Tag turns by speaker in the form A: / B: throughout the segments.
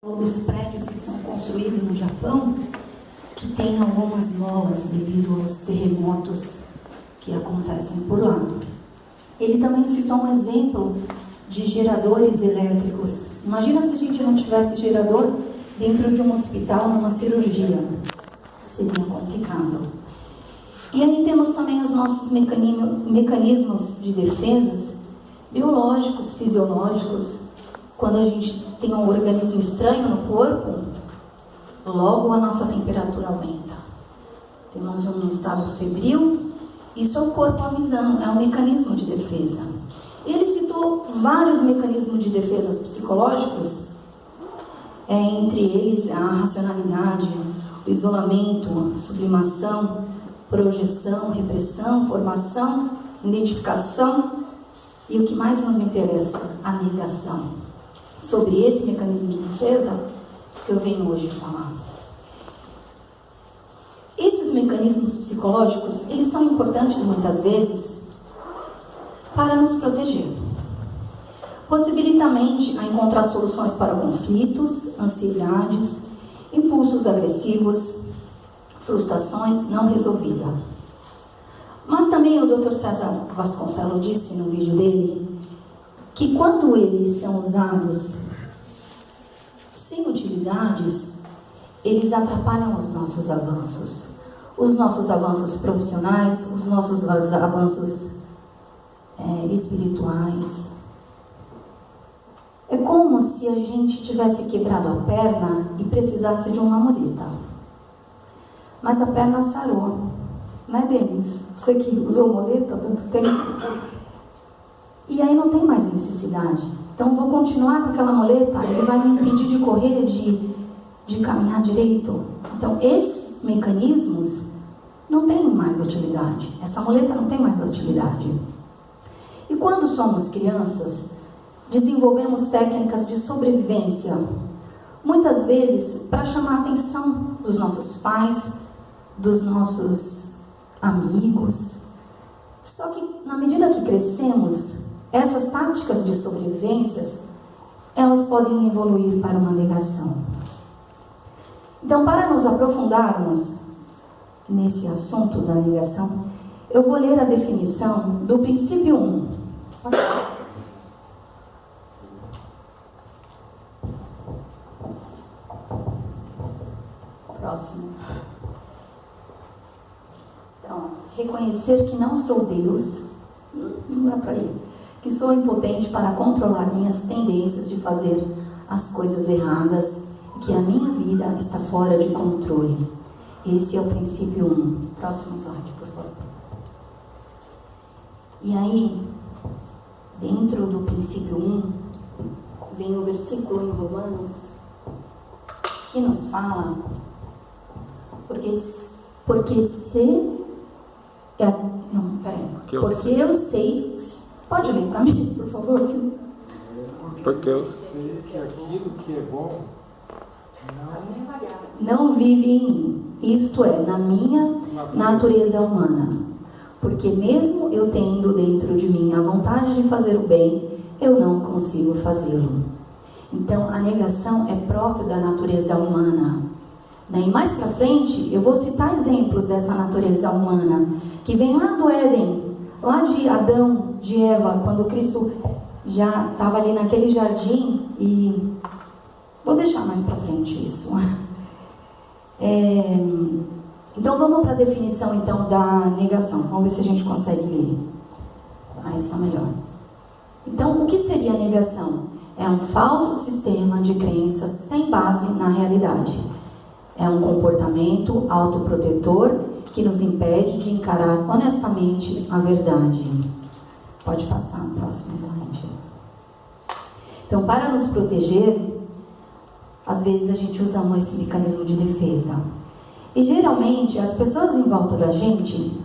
A: Os prédios que são construídos no Japão, que tem algumas molas devido aos terremotos que acontecem por lá. Ele também citou um exemplo de geradores elétricos. Imagina se a gente não tivesse gerador dentro de um hospital, numa cirurgia. Seria complicado. E aí temos também os nossos mecanismos de defesas biológicos, fisiológicos. Quando a gente tem um organismo estranho no corpo, logo a nossa temperatura aumenta. Temos um estado febril, isso é o corpo avisando, é um mecanismo de defesa. Ele citou vários mecanismos de defesa psicológicos, entre eles a racionalidade, o isolamento, sublimação, projeção, repressão, formação, identificação e o que mais nos interessa, a negação. Sobre esse mecanismo de defesa que eu venho hoje falar. Esses mecanismos psicológicos, eles são importantes muitas vezes para nos proteger. Possibilitamente a encontrar soluções para conflitos, ansiedades, impulsos agressivos, frustrações não resolvidas. Mas também o Dr. César Vasconcelos disse no vídeo dele que quando eles são usados sem utilidades, eles atrapalham os nossos avanços profissionais, os nossos avanços espirituais. É como se a gente tivesse quebrado a perna e precisasse de uma muleta. Mas a perna sarou, né, Denis? Você que usou muleta há tanto tempo. E aí não tem mais necessidade. Então vou continuar com aquela muleta, ele vai me impedir de correr, de caminhar direito. Então esses mecanismos não têm mais utilidade. Essa muleta não tem mais utilidade. E quando somos crianças, desenvolvemos técnicas de sobrevivência, muitas vezes para chamar a atenção dos nossos pais, dos nossos amigos. Só que na medida que crescemos, essas táticas de sobrevivência, elas podem evoluir para uma negação. Então, para nos aprofundarmos nesse assunto da negação, eu vou ler a definição do princípio 1. Próximo. Então, reconhecer que não sou Deus, não dá para ir. Que sou impotente para controlar minhas tendências de fazer as coisas erradas e que a minha vida está fora de controle. Esse é o princípio 1. Próximo slide, por favor. E aí, dentro do princípio 1, vem o versículo em Romanos que nos fala porque eu sei. Pode ler para mim, por favor?
B: Porque eu sei que aquilo que é bom
A: não vive em mim, isto é, na minha natureza humana. Porque mesmo eu tendo dentro de mim a vontade de fazer o bem, eu não consigo fazê-lo. Então, a negação é próprio da natureza humana. E mais para frente, eu vou citar exemplos dessa natureza humana, que vem lá do Éden, lá de Adão, de Eva, quando Cristo já estava ali naquele jardim, e vou deixar mais para frente isso. Então vamos para a definição então da negação. Vamos ver se a gente consegue ler. Está melhor. Então, o que seria a negação? É um falso sistema de crenças sem base na realidade. É um comportamento autoprotetor que nos impede de encarar honestamente a verdade. Pode passar no próximo slide. Então, para nos proteger, às vezes a gente usa esse mecanismo de defesa. E geralmente as pessoas em volta da gente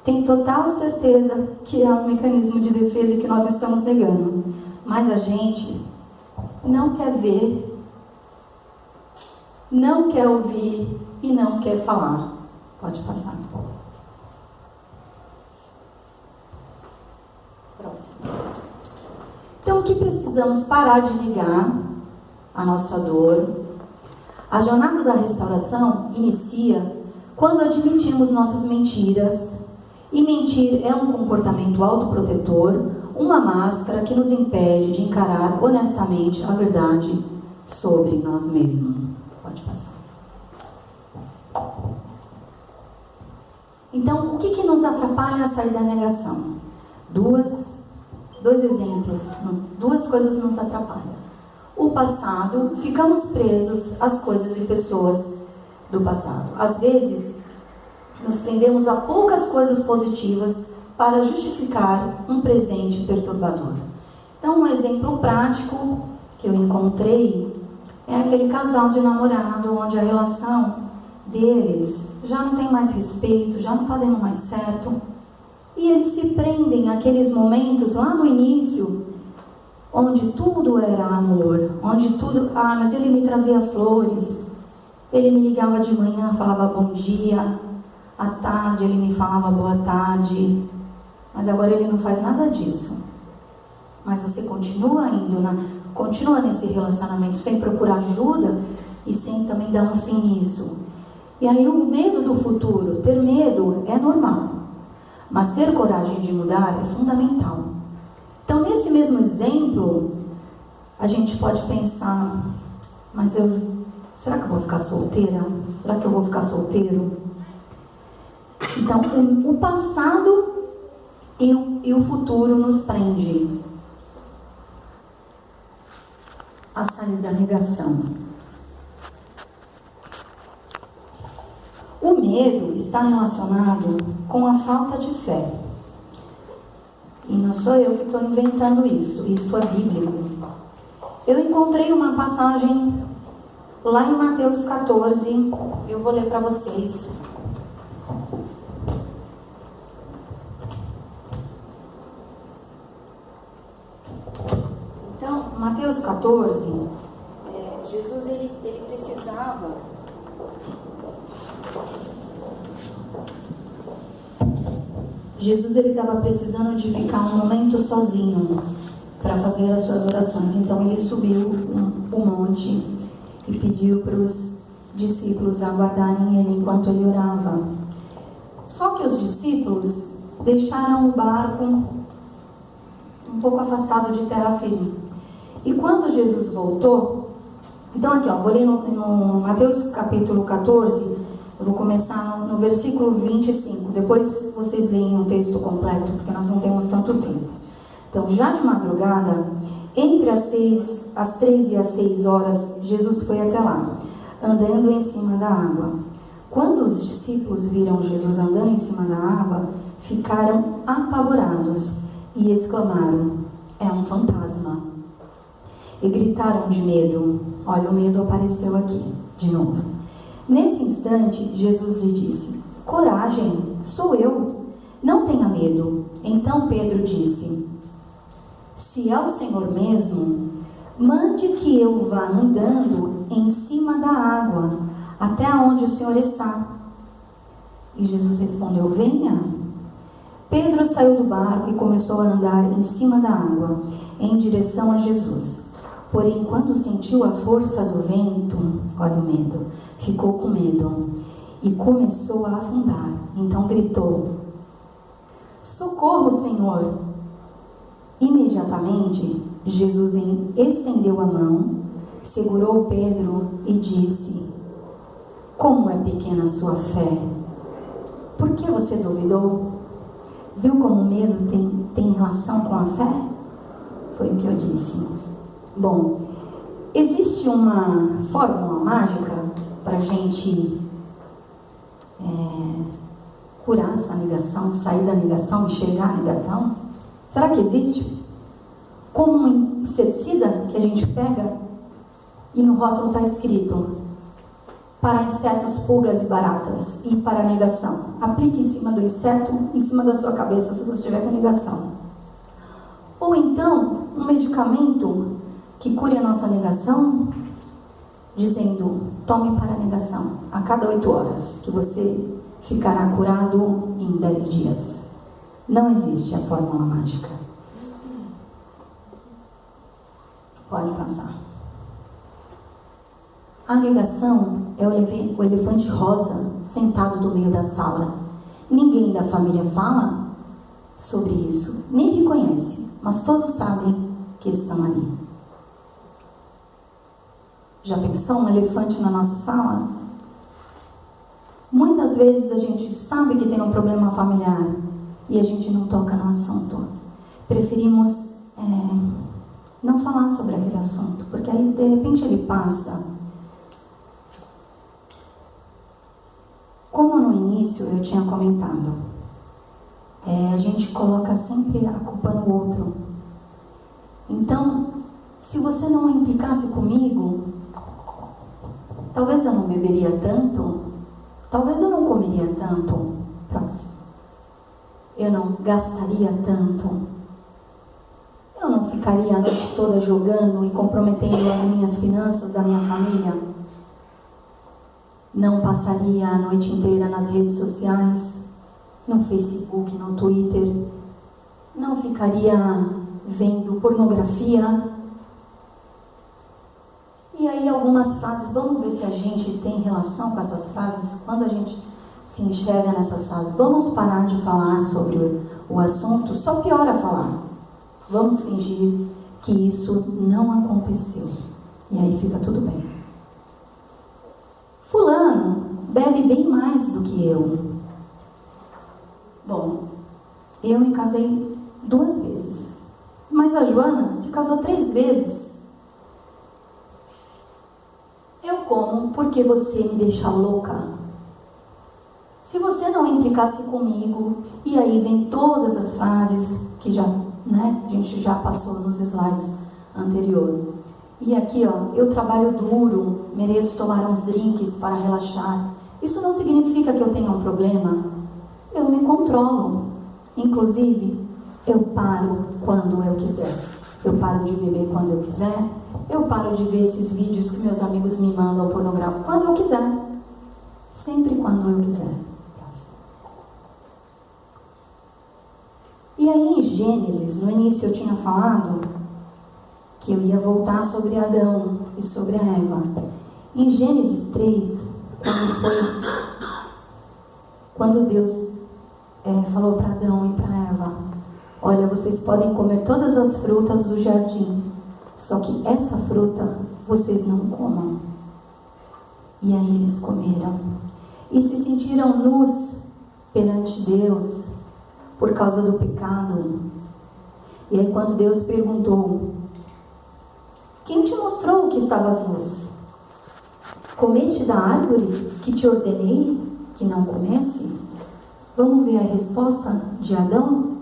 A: têm total certeza que é um mecanismo de defesa e que nós estamos negando. Mas a gente não quer ver, não quer ouvir e não quer falar. Pode passar. Próximo. Então, o que precisamos parar de negar a nossa dor. A jornada da restauração inicia quando admitimos nossas mentiras. E mentir é um comportamento autoprotetor, uma máscara que nos impede de encarar honestamente a verdade sobre nós mesmos. Pode passar. Então, o que nos atrapalha a sair da negação? Dois exemplos, duas coisas nos atrapalham. O passado, ficamos presos às coisas e pessoas do passado. Às vezes, nos prendemos a poucas coisas positivas para justificar um presente perturbador. Então, um exemplo prático que eu encontrei é aquele casal de namorado onde a relação deles já não tem mais respeito, já não está dando mais certo. E eles se prendem àqueles momentos lá no início, onde tudo era amor, onde tudo... mas ele me trazia flores, ele me ligava de manhã, falava bom dia, à tarde ele me falava boa tarde, mas agora ele não faz nada disso. Mas você continua continua nesse relacionamento sem procurar ajuda e sem também dar um fim nisso. E aí o medo do futuro, ter medo é normal, mas ter coragem de mudar é fundamental. Então, nesse mesmo exemplo, a gente pode pensar, mas será que eu vou ficar solteira? Será que eu vou ficar solteiro? Então, o passado e o futuro nos prende a sair da negação. O medo está relacionado com a falta de fé. E não sou eu que estou inventando isso, isto é bíblico. Eu encontrei uma passagem lá em Mateus 14, eu vou ler para vocês. Então, Mateus 14, Jesus ele precisava... Jesus ele estava precisando de ficar um momento sozinho para fazer as suas orações. Então ele subiu um monte e pediu para os discípulos aguardarem ele enquanto ele orava. Só que os discípulos deixaram o barco um pouco afastado de terra firme. E quando Jesus voltou, então aqui vou ler no Mateus capítulo 14, eu vou começar no versículo 25, depois vocês leem o texto completo, porque nós não temos tanto tempo. Então, já de madrugada, entre as 3 e as 6 horas, Jesus foi até lá, andando em cima da água. Quando os discípulos viram Jesus andando em cima da água, ficaram apavorados e exclamaram: é um fantasma. E gritaram de medo. Olha, o medo apareceu aqui, de novo. Nesse instante, Jesus lhe disse: coragem, sou eu, não tenha medo. Então Pedro disse: se é o Senhor mesmo, mande que eu vá andando em cima da água, até onde o Senhor está. E Jesus respondeu: venha. Pedro saiu do barco e começou a andar em cima da água, em direção a Jesus. Porém, quando sentiu a força do vento, olha o medo, ficou com medo e começou a afundar. Então gritou: socorro, Senhor! Imediatamente, Jesus estendeu a mão, segurou Pedro e disse: como é pequena a sua fé! Por que você duvidou? Viu como o medo tem relação com a fé? Foi o que eu disse. Bom, existe uma fórmula mágica para a gente curar essa negação, sair da negação e chegar à negação? Será que existe? Como um inseticida que a gente pega e no rótulo está escrito: para insetos, pulgas e baratas, e para a negação. Aplique em cima do inseto, em cima da sua cabeça, se você estiver com negação. Ou então, um medicamento que cure a nossa negação, dizendo: tome para a negação, a cada 8 horas, que você ficará curado em 10 dias. Não existe a fórmula mágica. Pode passar. A alegação é o elefante rosa sentado no meio da sala. Ninguém da família fala sobre isso, nem reconhece, mas todos sabem que estão ali. Já pensou um elefante na nossa sala? Muitas vezes a gente sabe que tem um problema familiar e a gente não toca no assunto. Preferimos não falar sobre aquele assunto, porque aí de repente ele passa. Como no início eu tinha comentado, a gente coloca sempre a culpa no outro. Então, se você não implicasse comigo, talvez eu não beberia tanto, talvez eu não comeria tanto. Próximo. Eu não gastaria tanto. Eu não ficaria a noite toda jogando e comprometendo as minhas finanças da minha família. Não passaria a noite inteira nas redes sociais, no Facebook, no Twitter. Não ficaria vendo pornografia. E aí algumas frases, vamos ver se a gente tem relação com essas frases, quando a gente se enxerga nessas frases. Vamos parar de falar sobre o assunto, só piora falar. Vamos fingir que isso não aconteceu. E aí fica tudo bem. Fulano bebe bem mais do que eu. Bom, eu me casei 2 vezes. Mas a Joana se casou 3 vezes. Eu como porque você me deixa louca. Se você não implicasse comigo, e aí vem todas as frases que já, a gente já passou nos slides anteriores. E aqui, eu trabalho duro, mereço tomar uns drinks para relaxar. Isso não significa que eu tenha um problema. Eu me controlo. Inclusive, eu paro quando eu quiser. Eu paro de beber quando eu quiser. Eu paro de ver esses vídeos que meus amigos me mandam pornográficos quando eu quiser. Sempre quando eu quiser. E aí em Gênesis, no início eu tinha falado que eu ia voltar sobre Adão e sobre a Eva. Em Gênesis 3, quando Deus falou para Adão e para Eva, olha, vocês podem comer todas as frutas do jardim, só que essa fruta vocês não comam. E aí eles comeram e se sentiram nus perante Deus por causa do pecado. E aí quando Deus perguntou, quem te mostrou que estavas nus? Comeste da árvore que te ordenei que não comesse? Vamos ver a resposta de Adão?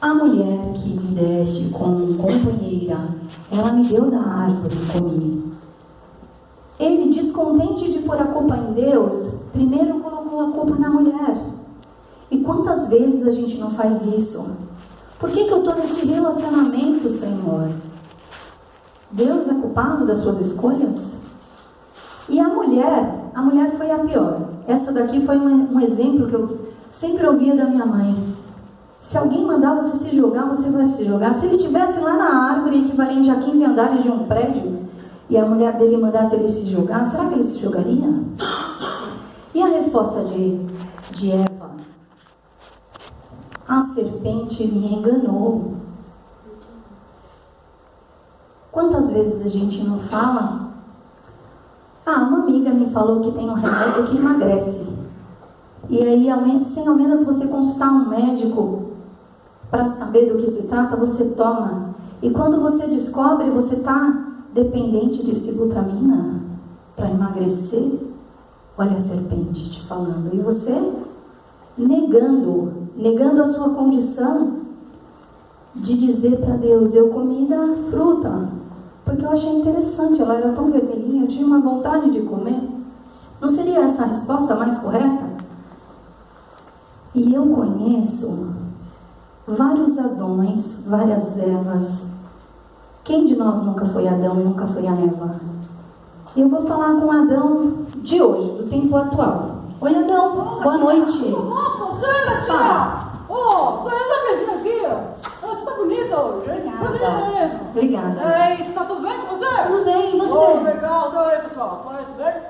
A: A mulher que me deste como companheira, ela me deu da árvore e comi. Ele, descontente de pôr a culpa em Deus, primeiro colocou a culpa na mulher. E quantas vezes a gente não faz isso? Por que eu estou nesse relacionamento, Senhor? Deus é culpado das suas escolhas? E a mulher foi a pior. Essa daqui foi um exemplo que eu sempre ouvia da minha mãe. Se alguém mandar você se jogar, você vai se jogar. Se ele estivesse lá na árvore, equivalente a 15 andares de um prédio, e a mulher dele mandasse ele se jogar, será que ele se jogaria? E a resposta de Eva? A serpente me enganou. Quantas vezes a gente não fala? Uma amiga me falou que tem um remédio que emagrece. E aí, sem ao menos você consultar um médico para saber do que se trata, você toma. E quando você descobre, você está dependente de sibutramina para emagrecer. Olha a serpente te falando. E você negando a sua condição de dizer para Deus, eu comi da fruta, porque eu achei interessante, ela era tão vermelhinha, eu tinha uma vontade de comer. Não seria essa a resposta mais correta? E eu conheço vários Adões, várias Evas. Quem de nós nunca foi Adão, nunca foi a Eva? E eu vou falar com Adão de hoje, do tempo atual. Oi, Adão, boa noite.
C: Você, tia! Tô essa beijinha aqui. Você tá bonita hoje, hein? Bonita mesmo.
A: Obrigada.
C: Ei, tá tudo bem com você?
A: Tudo bem, e você?
C: Legal, pessoal. Colete verde?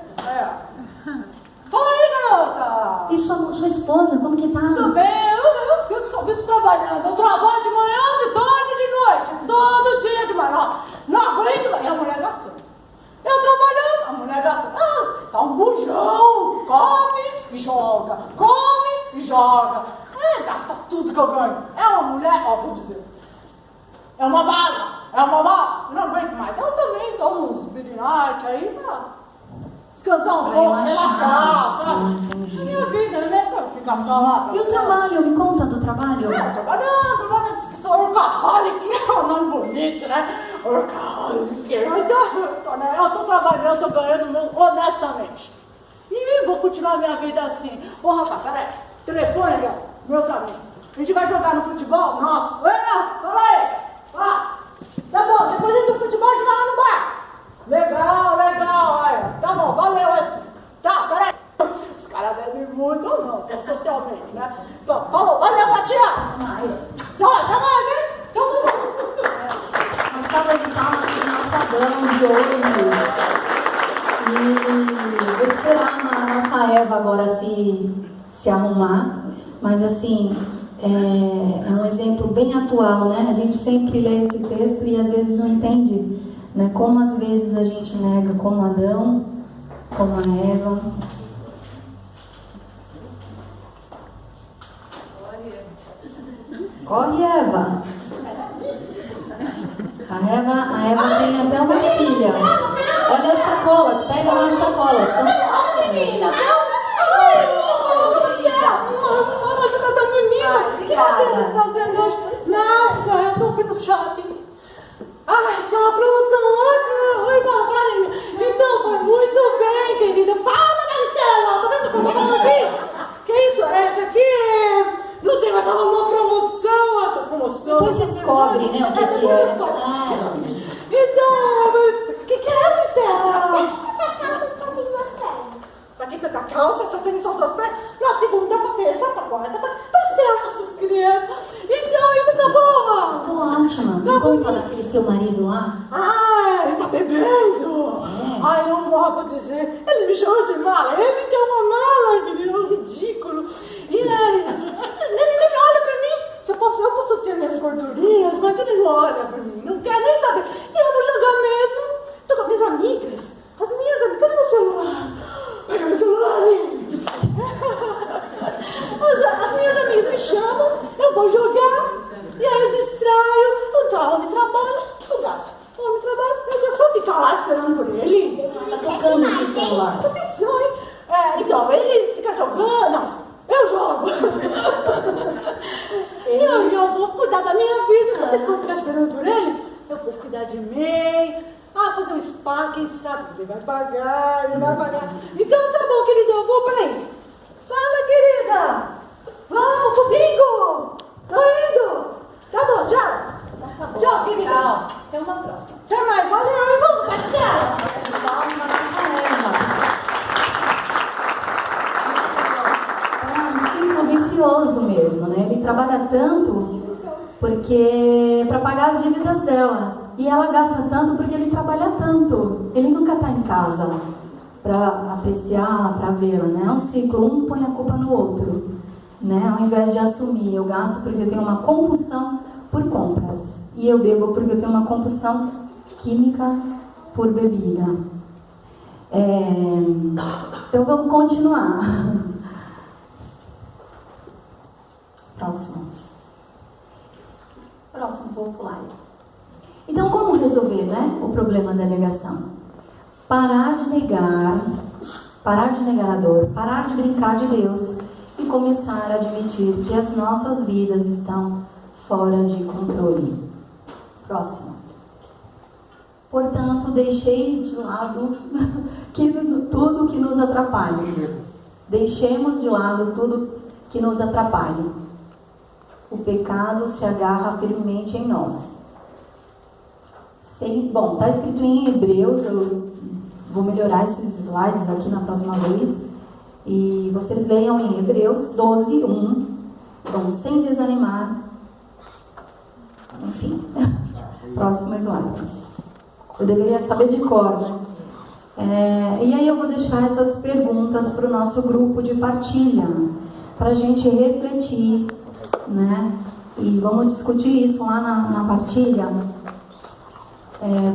C: Fala aí, garota!
A: E sua esposa, como que tá?
C: Tudo bem, eu fico só vivo trabalhando. Eu trabalho de manhã, de tarde e de noite. Todo dia de manhã. Não aguento, mas a mulher gastando. Eu trabalhando, a mulher gastando. Tá um bujão. Come e joga. Come e joga. Gasta tudo que eu ganho. É uma mulher, vou dizer. É uma bala. Não aguento mais. Eu também tomo uns Bidinite aí pra descansar um pouco, relaxar, sabe? É minha vida, né? Se eu ficar só lá.
A: E o trabalho? Me conta do trabalho.
C: Trabalhando, que sou workaholic, é um nome bonito, né? Workaholic. Mas eu tô trabalhando, tô ganhando honestamente. E vou continuar minha vida assim. Ô, rapaz, peraí. Telefone aqui, meus amigos. A gente vai jogar no futebol? Nossa. Fala aí. Tá bom, depois do futebol a gente vai lá no bar. Legal, olha. Tá bom, valeu. Tá, peraí. Os caras bebem muito ou não, só socialmente, né? Então, falou, valeu, Patinha. Tchau, até mais, hein? Tchau.
A: Uma salva de palmas para o nosso Adão de hoje. E vou esperar a nossa Eva agora se arrumar. Mas assim, é um exemplo bem atual, né? A gente sempre lê esse texto e às vezes não entende, né? Como às vezes a gente nega como Adão, como a Eva. Corre, Eva! A Eva tem até uma filha. Olha as sacolas, pega lá as sacolas.
C: Menina, você tá tão bonita. O que você está fazendo hoje? Nossa, eu fui no shopping. Tem uma promoção ótima. Oi, Margarina. Então, foi muito bem, querida. Fala, Marcela. Tá vendo o que eu tô falando aqui? Que isso? Essa aqui não sei, mas tava uma promoção.
A: Depois você descobre, né, o que é.
C: Então, o que é, Marcela? Pra que tanta calça? Só tem só duas pernas? Na segunda, pra terça, pra quarta, pra sexta, essas crianças. Então, isso tá boa?
A: Tô ótima. Me conta daquele seu marido lá.
C: Ele tá bebendo. Eu não vou dizer. Ele me chama de mala. Ele tem uma mala, menino, ridículo. E ele nem olha pra mim. Eu posso ter minhas gordurinhas, mas ele não olha pra mim. Não quer nem saber. E eu vou jogar mesmo. Tô com minhas amigas. As minhas amigas. Cadê meu celular? Pega meu celular aí. As minhas amigas me chamam, eu vou jogar, e aí eu distraio. Então, homem trabalha, eu gasto. Homem trabalha, eu só ficar lá esperando por ele.
A: Tá tocando o seu celular.
C: Presta atenção, hein? Então, ele fica jogando, eu jogo. E eu vou cuidar da minha vida. Sabe se eu ficar esperando por ele? Eu vou cuidar de mim. Fazer um spa, quem sabe? Ele vai pagar. Então tá bom, querida, eu vou, peraí. Fala, querida. Vamos comigo. Tô indo. Tá bom, tchau. Tchau, querida.
A: Tchau. Até uma próxima.
C: Até mais, valeu, e vamos, Marcela.
A: É um ciclo vicioso mesmo, né? Ele trabalha tanto porque para pagar as dívidas dela. E ela gasta tanto porque ele trabalha tanto. Ele nunca está em casa para apreciar, para vê-la, né? É um ciclo, um põe a culpa no outro, né? Ao invés de assumir, eu gasto porque eu tenho uma compulsão por compras. E eu bebo porque eu tenho uma compulsão química por bebida. Então vamos continuar. Próximo, vou pular. Então, como resolver, né, o problema da negação? Parar de negar a dor, parar de brincar de Deus e começar a admitir que as nossas vidas estão fora de controle. Próximo. Portanto, deixei de lado tudo que nos atrapalhe. Deixemos de lado tudo que nos atrapalhe. O pecado se agarra firmemente em nós. Bom, está escrito em Hebreus, eu vou melhorar esses slides aqui na próxima vez. E vocês leiam em Hebreus 12, 1. Então, sem desanimar. Enfim, próximo slide. Eu deveria saber de cor, né? E aí eu vou deixar essas perguntas para o nosso grupo de partilha, para a gente refletir, né? E vamos discutir isso lá na partilha.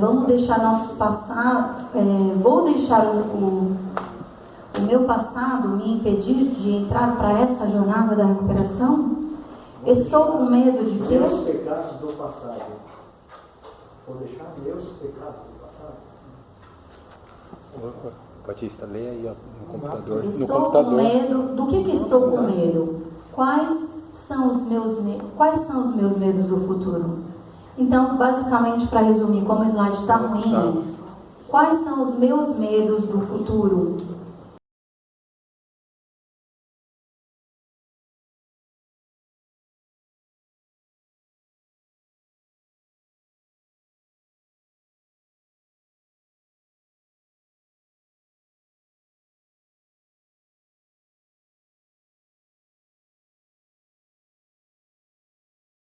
A: Vamos deixar nossos passados, vou deixar o meu passado me impedir de entrar para essa jornada da recuperação? Estou com medo de quê?
B: Meus pecados do passado. Vou deixar meus pecados do passado.
D: Batista, leia aí no computador.
A: Estou com medo. Do que estou com medo? Quais são os meus medos do futuro? Então, basicamente, para resumir, como o slide está ruim, quais são os meus medos do futuro?